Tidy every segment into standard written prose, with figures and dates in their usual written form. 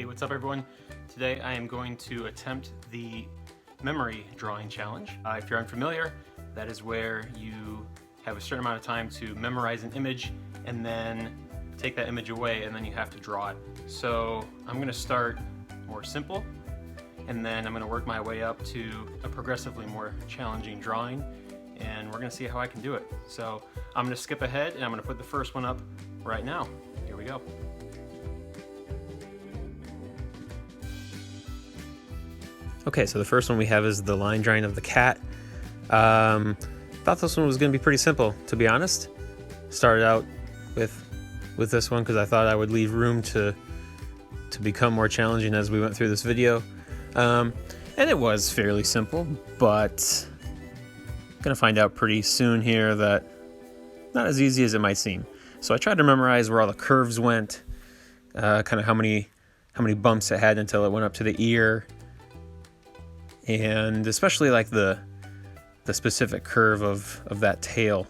Hey, what's up everyone? Today I am going to attempt the memory drawing challenge. If you're unfamiliar, that is where you have a certain amount of time to memorize an image and then take that image away and then you have to draw it. So I'm going to start more simple and then I'm going to work my way up to a progressively more challenging drawing, and we're going to see how I can do it. So I'm going to skip ahead and I'm going to put the first one up right now. Here we go. Okay, so the first one we have is the line drawing of the cat. Thought this one was going to be pretty simple, to be honest. Started out with this one because I thought I would leave room to become more challenging as we went through this video. And it was fairly simple, but I'm going to find out pretty soon here that not as easy as it might seem. So I tried to memorize where all the curves went, kind of how many bumps it had until it went up to the ear, and especially like the specific curve of that tail.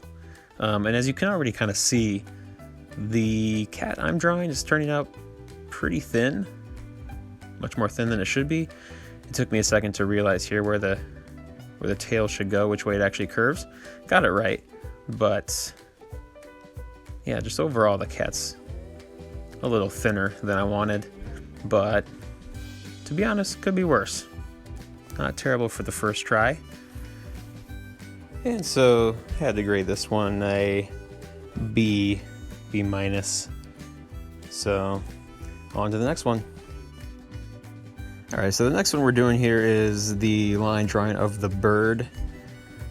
And as you can already kind of see, the cat I'm drawing is turning out pretty thin, much more thin than it should be. It took me a second to realize here where the tail should go, which way it actually curves. Got it right, but yeah, just overall the cat's a little thinner than I wanted, but to be honest, could be worse. Not terrible for the first try. And so I had to grade this one a B minus. So on to the next one. All right, so the next one we're doing here is the line drawing of the bird.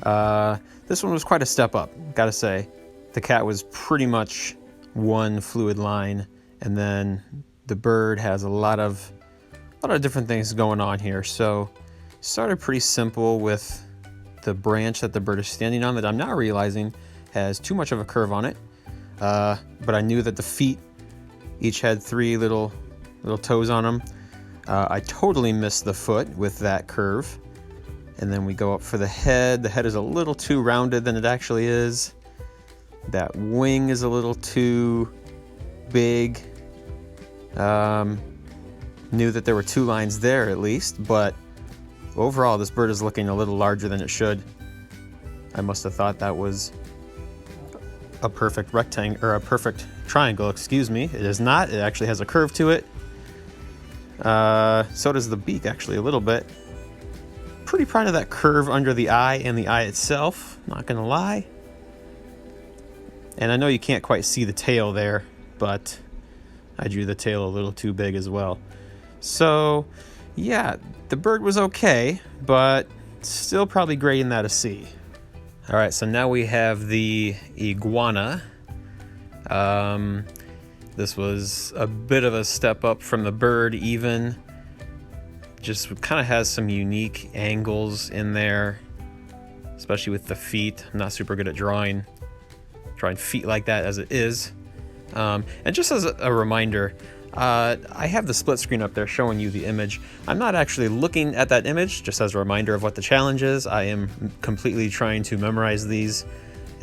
This one was quite a step up, gotta say. The cat was pretty much one fluid line, and then the bird has a lot of different things going on here. So started pretty simple with the branch that the bird is standing on that I'm now realizing has too much of a curve on it. But I knew that the feet each had three little toes on them. I totally missed the foot with that curve. And then we go up for the head. The head is a little too rounded than it actually is. That wing is a little too big. Knew that there were two lines there at least, but overall this bird is looking a little larger than it should. I must have thought that was a perfect rectangle, or a perfect triangle, excuse me. It is not. It actually has a curve to it. So does the beak, actually, a little bit. Pretty proud of that curve under the eye and the eye itself, not gonna lie. And I know you can't quite see the tail there, but I drew the tail a little too big as well. So yeah, the bird was okay, but still probably grading that a C. All right, so now we have the iguana. This was a bit of a step up from the bird even. Just kind of has some unique angles in there, especially with the feet. I'm not super good at drawing feet like that as it is. And just as a reminder, I have the split screen up there showing you the image. I'm not actually looking at that image, just as a reminder of what the challenge is. I am completely trying to memorize these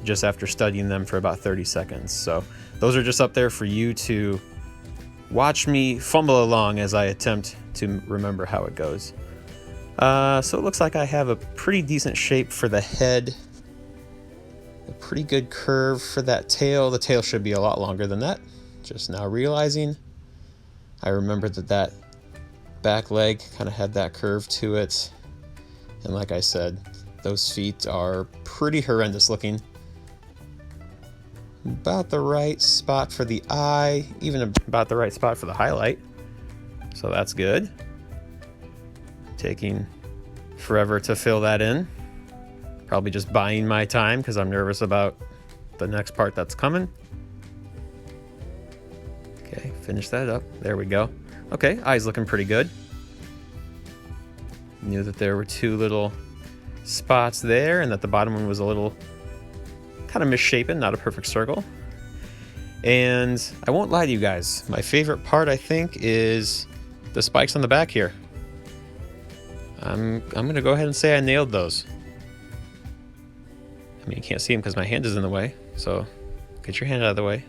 just after studying them for about 30 seconds. So those are just up there for you to watch me fumble along as I attempt to remember how it goes. So it looks like I have a pretty decent shape for the head. A pretty good curve for that tail. The tail should be a lot longer than that. Just now realizing. I remembered that back leg kind of had that curve to it. And like I said, those feet are pretty horrendous looking. About the right spot for the eye, even about the right spot for the highlight. So that's good. Taking forever to fill that in. Probably just buying my time because I'm nervous about the next part that's coming. Okay, finish that up. There we go. Okay, eye's looking pretty good. Knew that there were two little spots there and that the bottom one was a little kind of misshapen, not a perfect circle. And I won't lie to you guys, my favorite part I think is the spikes on the back here. I'm gonna go ahead and say I nailed those. I mean, you can't see them because my hand is in the way, so get your hand out of the way.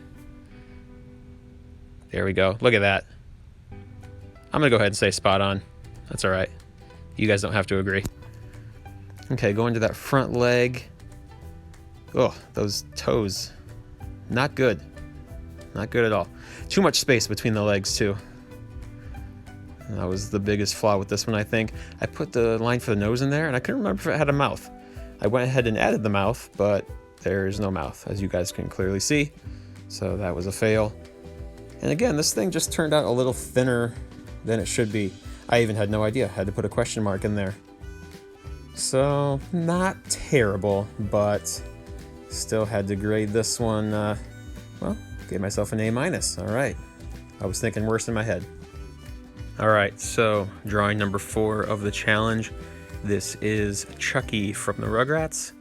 There we go. Look at that. I'm gonna go ahead and say spot on. That's all right. You guys don't have to agree. Okay, going to that front leg. Oh, those toes. Not good. Not good at all. Too much space between the legs, too. That was the biggest flaw with this one, I think. I put the line for the nose in there, and I couldn't remember if it had a mouth. I went ahead and added the mouth, but there's no mouth, as you guys can clearly see. So that was a fail. And again, this thing just turned out a little thinner than it should be. I even had no idea. I had to put a question mark in there. So, not terrible, but still had to grade this one, well, gave myself an A-. All right. I was thinking worse in my head. All right, so drawing number 4 of the challenge. This is Chucky from the Rugrats,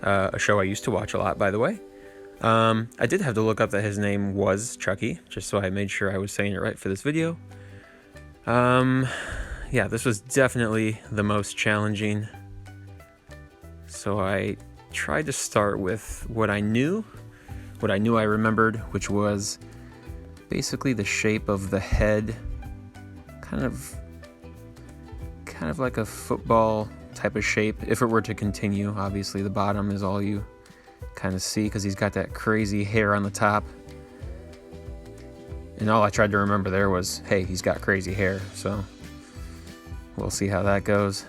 a show I used to watch a lot, by the way. I did have to look up that his name was Chucky, just so I made sure I was saying it right for this video. Yeah, this was definitely the most challenging. So I tried to start with what I knew I remembered, which was basically the shape of the head, kind of like a football type of shape. If it were to continue, obviously the bottom is all you kind of see because he's got that crazy hair on the top. And all I tried to remember there was, hey, he's got crazy hair. So we'll see how that goes.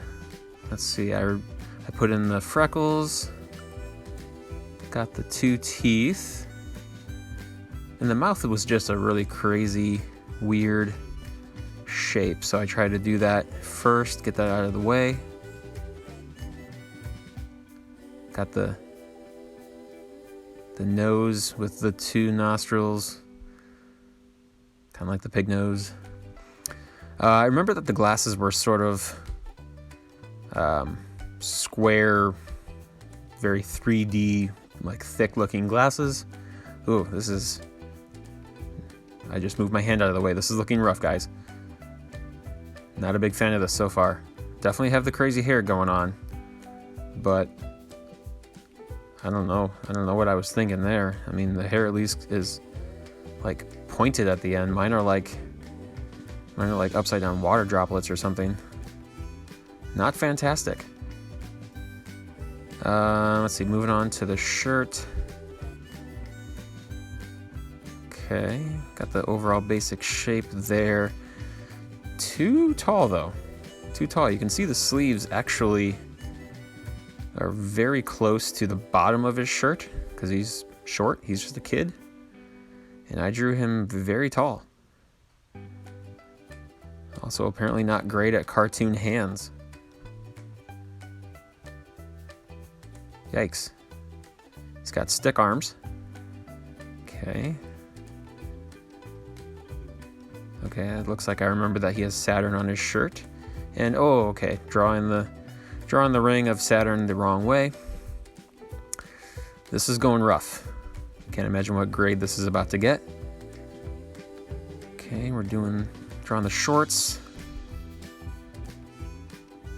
Let's see, I put in the freckles, got the 2 teeth, and the mouth was just a really crazy, weird shape. So I tried to do that first, get that out of the way. Got the nose with the 2 nostrils, kind of like the pig nose. I remember that the glasses were sort of square, very 3D, like thick-looking glasses. Ooh, this is... I just moved my hand out of the way. This is looking rough, guys. Not a big fan of this so far. Definitely have the crazy hair going on, but I don't know. I don't know what I was thinking there. I mean, the hair at least is like pointed at the end. Mine are like upside down water droplets or something. Not fantastic. Let's see, moving on to the shirt. Okay, got the overall basic shape there. Too tall though. Too tall. You can see the sleeves actually are very close to the bottom of his shirt because he's short. He's just a kid. And I drew him very tall. Also apparently not great at cartoon hands. Yikes. He's got stick arms. Okay. Okay, it looks like I remember that he has Saturn on his shirt. And oh, okay, drawing the ring of Saturn the wrong way. This is going rough. Can't imagine what grade this is about to get. Okay, we're drawing the shorts.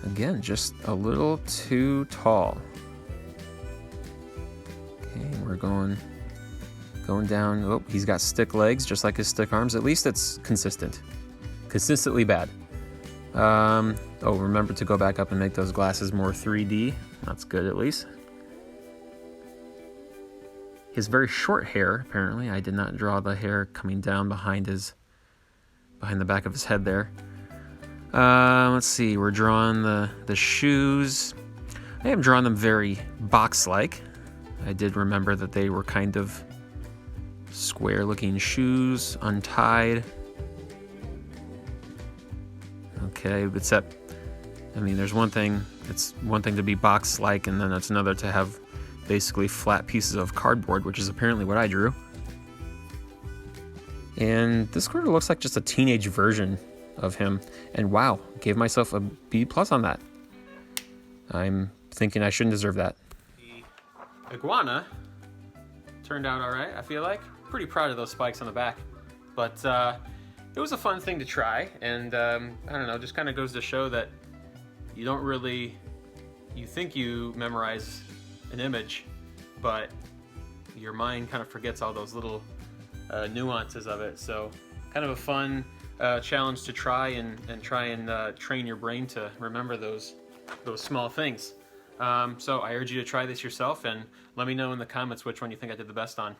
Again, just a little too tall. Okay, we're going down. Oh, he's got stick legs, just like his stick arms. At least it's consistent. Consistently bad. Oh, remember to go back up and make those glasses more 3D. That's good, at least. His very short hair, apparently. I did not draw the hair coming down behind the back of his head there. Let's see, we're drawing the shoes. I am drawing them very box-like. I did remember that they were kind of square-looking shoes, untied. Okay, except, I mean, there's one thing, it's one thing to be box-like, and then it's another to have basically flat pieces of cardboard, which is apparently what I drew. And this sort of looks like just a teenage version of him. And wow, gave myself a B+ on that. I'm thinking I shouldn't deserve that. The iguana turned out all right, I feel like. Pretty proud of those spikes on the back. But it was a fun thing to try, and I don't know, just kind of goes to show that you don't really, you think you memorize an image, but your mind kind of forgets all those little nuances of it. So kind of a fun challenge to try and train your brain to remember those small things. So I urge you to try this yourself, and let me know in the comments which one you think I did the best on.